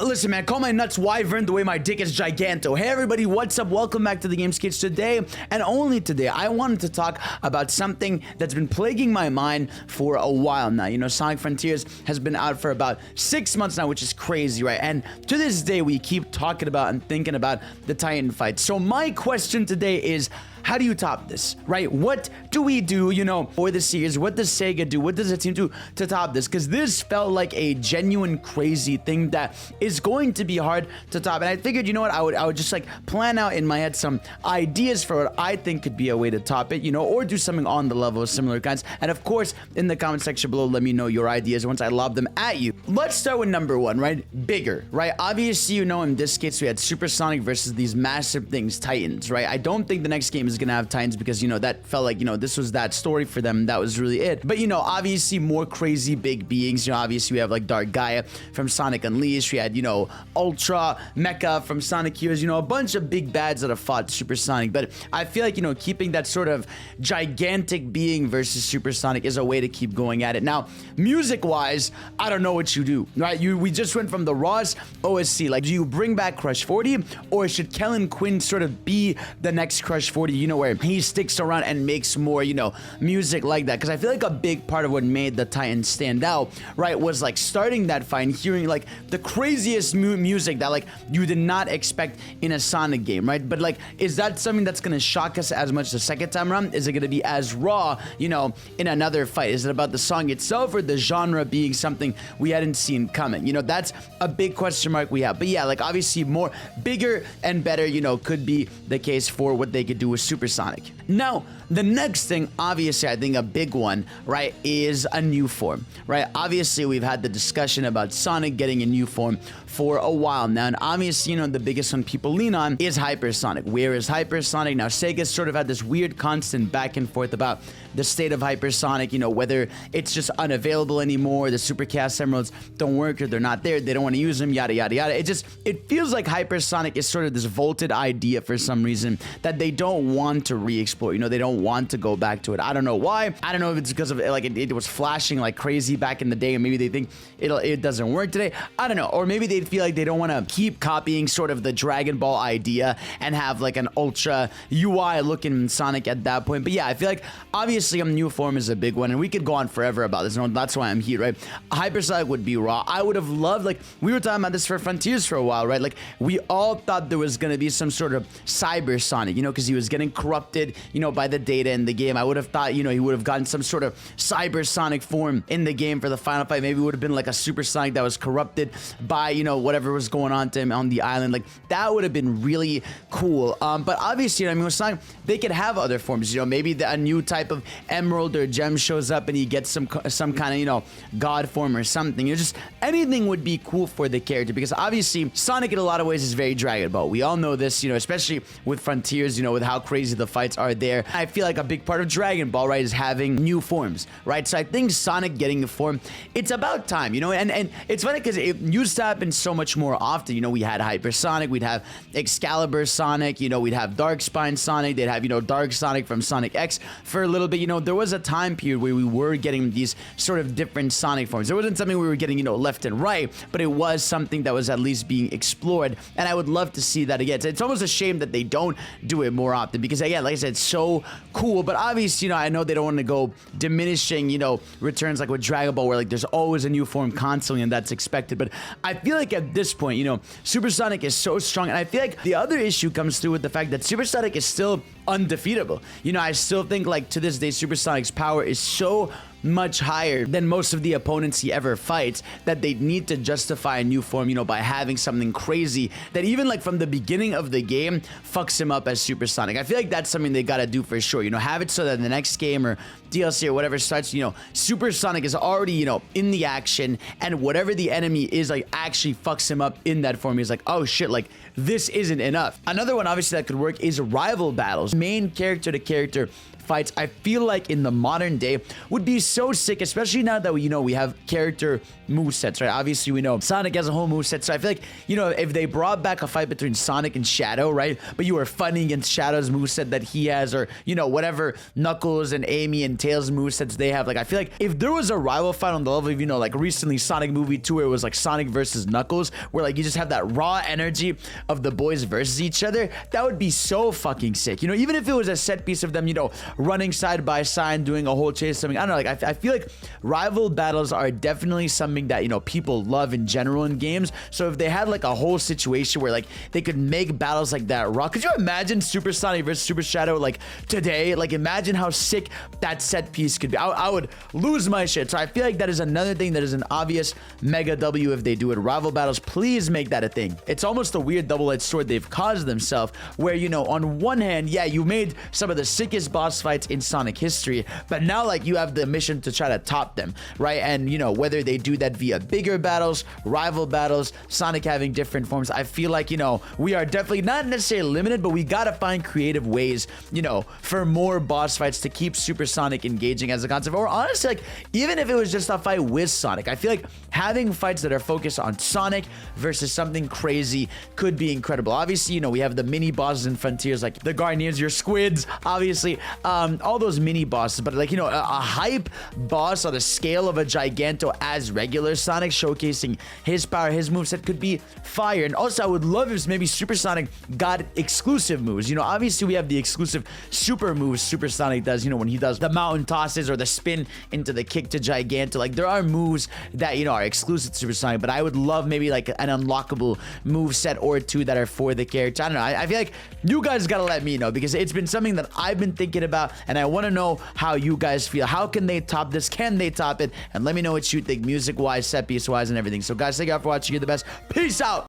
Listen, man, call my nuts wyvern the way my dick is giganto. Hey, everybody, what's up? Welcome back to the Games Kids. Today, and only today, I wanted to talk about something that's been plaguing my mind for a while now. You know, Sonic Frontiers has been out for about 6 months now, which is crazy, right? And to this day, we keep talking about and thinking about the Titan fight. So my question today is, how do you top this, right? What do we do, you know, for the series? What does Sega do? What does the team do to top this? Because this felt like a genuine crazy thing that is going to be hard to top. And I figured, you know what, I would just like plan out in my head some ideas for what I think could be a way to top it, you know, or do something on the level of similar kinds. And of course, in the comment section below, let me know your ideas once I lob them at you. Let's start with number one, right? Bigger, right? Obviously, you know, in this case, we had Supersonic versus these massive things, Titans, right? I don't think the next game is gonna have Titans because, you know, that felt like, you know, this was that story for them. That was really it. But, you know, obviously more crazy big beings. You know, obviously we have like Dark Gaia from Sonic Unleashed. We had, you know, Ultra Mecha from Sonic Heroes. You know, a bunch of big bads that have fought Supersonic. But I feel like, you know, keeping that sort of gigantic being versus Supersonic is a way to keep going at it. Now, music-wise, I don't know what you do, right? We just went from the Raw's OSC. Like, do you bring back Crush 40, or should Kellen Quinn sort of be the next Crush 40? You know, where he sticks around and makes more, you know, music like that. Because I feel like a big part of what made the Titans stand out, right, was like starting that fight and hearing like the craziest music that like you did not expect in a Sonic game, right? But like, is that something that's gonna shock us as much the second time around? Is it gonna be as raw, you know, in another fight? Is it about the song itself or the genre being something we hadn't seen coming? You know, that's a big question mark we have. But yeah, like obviously more bigger and better, you know, could be the case for what they could do with Supersonic. Now, the next thing, obviously, I think a big one, right, is a new form, right? Obviously, we've had the discussion about Sonic getting a new form for a while now, and obviously, you know, the biggest one people lean on is Hypersonic. Where is Hypersonic? Now, Sega sort of had this weird constant back and forth about the state of Hypersonic, you know, whether it's just unavailable anymore, the Super Chaos Emeralds don't work, or they're not there, they don't want to use them, yada, yada, yada. It feels like Hypersonic is sort of this vaulted idea for some reason that they don't want to re-explore. You know, they don't want to go back to it. I don't know why. I don't know if it's because of like it was flashing like crazy back in the day, and maybe they think it doesn't work today. I don't know. Or maybe they feel like they don't want to keep copying sort of the Dragon Ball idea and have like an ultra UI looking Sonic at that point. But yeah, I feel like obviously a new form is a big one, and we could go on forever about this. No, that's why I'm here, right? Hypersonic would be raw. I would have loved, like, we were talking about this for Frontiers for a while, right? Like, we all thought there was going to be some sort of Cyber Sonic, you know, because he was getting corrupted, you know, by the data in the game. I would have thought, you know, he would have gotten some sort of Cyber Sonic form in the game for the final fight. Maybe it would have been like a Super Sonic that was corrupted by, you know, whatever was going on to him on the island. Like, that would have been really cool. But obviously, you know, I mean, with Sonic, they could have other forms, you know, maybe a new type of emerald or gem shows up and he gets some kind of, you know, god form or something. You know, just anything would be cool for the character, because obviously Sonic in a lot of ways is very Dragon Ball. We all know this, you know, especially with Frontiers, you know, with how crazy the fights are there. I feel like a big part of Dragon Ball, right, is having new forms, right? So I think Sonic getting a form, it's about time, you know, and it's funny because it used to happen so much more often. You know, we had Hypersonic, we'd have Excalibur Sonic, you know, we'd have Darkspine Sonic, they'd have, you know, Dark Sonic from Sonic X for a little bit. You know, there was a time period where we were getting these sort of different Sonic forms. There wasn't something we were getting, you know, left and right, but it was something that was at least being explored, and I would love to see that again. So it's almost a shame that they don't do it more often, because again, like I said, it's so cool. But obviously, you know, I know they don't want to go diminishing, you know, returns like with Dragon Ball, where like there's always a new form constantly and that's expected. But I feel like at this point, you know, Supersonic is so strong, and I feel like the other issue comes through with the fact that Supersonic is still undefeatable. You know, I still think like to this day Supersonic's power is so much higher than most of the opponents he ever fights that they need to justify a new form, you know, by having something crazy that even like from the beginning of the game fucks him up as Supersonic. I feel like that's something they gotta do for sure, you know, have it so that in the next game or DLC or whatever starts, you know, Supersonic is already, you know, in the action, and whatever the enemy is like actually fucks him up in that form. He's like, oh shit, like this isn't enough. Another one obviously that could work is rival battles, main character to character fights, I feel like in the modern day would be so sick, especially now that we have character movesets, right? Obviously, we know Sonic has a whole moveset, so I feel like, if they brought back a fight between Sonic and Shadow, right? But you were fighting against Shadow's moveset that he has, or, whatever Knuckles and Amy and Tails movesets they have. Like, I feel like if there was a rival fight on the level of, like recently Sonic Movie 2, where it was like Sonic versus Knuckles, where like you just have that raw energy of the boys versus each other, that would be so fucking sick. Even if it was a set piece of them, running side by side, doing a whole chase, something. I don't know, like I feel like rival battles are definitely something that, people love in general in games. So if they had like a whole situation where like they could make battles like that raw, could you imagine Super Sonic versus Super Shadow like today? Like, imagine how sick that set piece could be. I would lose my shit. So I feel like that is another thing that is an obvious mega W if they do it. Rival battles, please make that a thing. It's almost a weird double-edged sword they've caused themselves, where, on one hand, yeah, you made some of the sickest boss fights in Sonic history, but now like you have the mission to try to top them, right? And whether they do that via bigger battles, rival battles, Sonic having different forms, I feel like, we are definitely not necessarily limited, but we gotta find creative ways, for more boss fights to keep Super Sonic engaging as a concept. Or honestly, like, even if it was just a fight with Sonic, I feel like having fights that are focused on Sonic versus something crazy could be incredible. Obviously, we have the mini bosses in Frontiers, like the Garniers, your Squids, obviously, all those mini bosses, but like, a hype boss on the scale of a Giganto as regular Sonic, showcasing his power, his moveset could be fire. And also, I would love if maybe Super Sonic got exclusive moves. Obviously we have the exclusive super moves Super Sonic does, when he does the mountain tosses or the spin into the kick to Giganto. Like, there are moves that, are exclusive to Super Sonic, but I would love maybe like an unlockable move set or two that are for the character. I don't know. I feel like you guys gotta let me know, because it's been something that I've been thinking about, and I want to know how you guys feel. How can they top this? Can they top it? And let me know what you think, music wise, set piece wise, and everything. So guys, thank you all for watching. You're the best. Peace out.